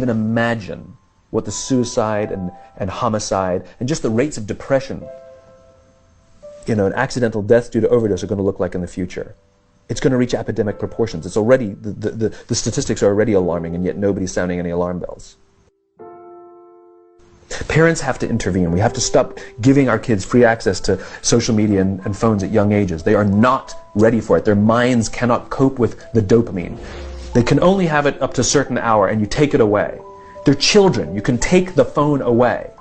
Even imagine what the suicide and homicide and just the rates of depression, and accidental deaths due to overdose are going to look like in the future. It's going to reach epidemic proportions. It's already, the statistics are already alarming, and yet nobody's sounding any alarm bells. Parents have to intervene. We have to stop giving our kids free access to social media and phones at young ages. They are not ready for it. Their minds cannot cope with the dopamine. They can only have it up to a certain hour, and you take it away. They're children. You can take the phone away.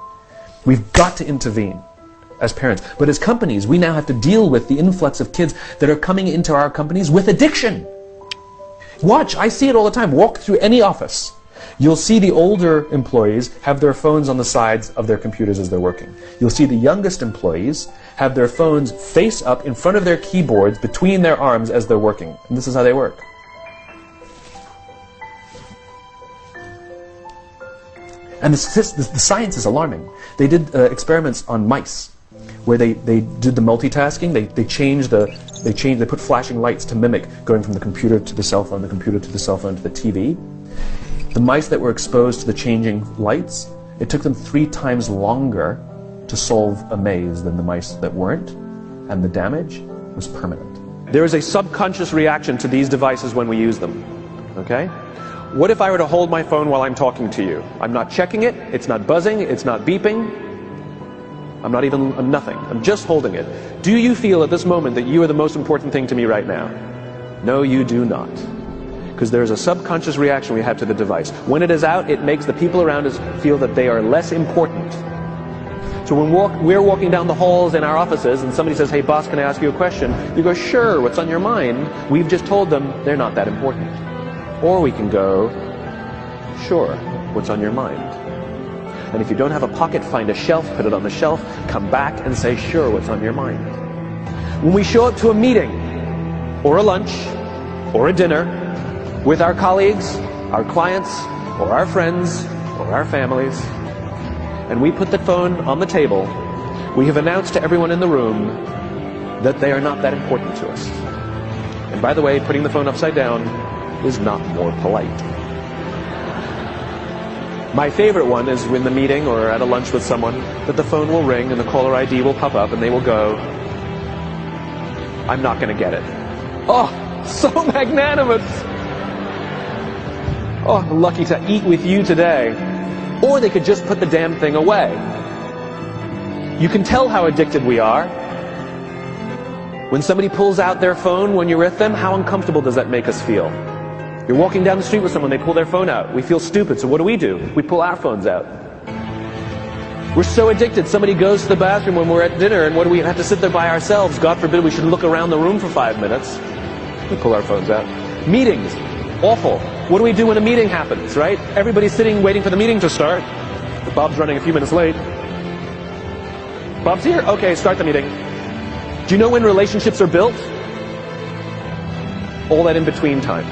We've got to intervene as parents. But as companies, we now have to deal with the influx of kids that are coming into our companies with addiction. Watch, I see it all the time. Walk through any office. You'll see the older employees have their phones on the sides of their computers as they're working. You'll see the youngest employees have their phones face up in front of their keyboards between their arms as they're working. And this is how they work. And the science is alarming. They did experiments on mice where they did the multitasking. They put flashing lights to mimic going from the computer to the cell phone, the computer to the cell phone to the TV. The mice that were exposed to the changing lights, it took them 3 times longer to solve a maze than the mice that weren't, and the damage was permanent. There is a subconscious reaction to these devices when we use them, okay? What if I were to hold my phone while I'm talking to you? I'm not checking it, it's not buzzing, it's not beeping, I'm nothing, I'm just holding it. Do you feel at this moment that you are the most important thing to me right now? No, you do not. Because there is a subconscious reaction we have to the device. When it is out, it makes the people around us feel that they are less important. So when we're walking down the halls in our offices and somebody says, hey boss, can I ask you a question? You go, sure, what's on your mind? We've just told them they're not that important. Or we can go, sure, what's on your mind? And if you don't have a pocket, find a shelf, put it on the shelf, come back and say, sure, what's on your mind? When we show up to a meeting, or a lunch, or a dinner, with our colleagues, our clients, or our friends, or our families, and we put the phone on the table, we have announced to everyone in the room that they are not that important to us. And by the way, putting the phone upside down is not more polite. My favorite one is in the meeting or at a lunch with someone that the phone will ring and the caller ID will pop up and they will go, I'm not going to get it. Oh, so magnanimous. Oh, lucky to eat with you today. Or they could just put the damn thing away. You can tell how addicted we are. When somebody pulls out their phone when you're with them, how uncomfortable does that make us feel? You're walking down the street with someone, they pull their phone out. We feel stupid, so what do? We pull our phones out. We're so addicted. Somebody goes to the bathroom when we're at dinner, and what do we have to sit there by ourselves? God forbid we should look around the room for 5 minutes. We pull our phones out. Meetings. Awful. What do we do when a meeting happens, right? Everybody's sitting waiting for the meeting to start. Bob's running a few minutes late. Bob's here? Okay, start the meeting. Do you know when relationships are built? All that in between time.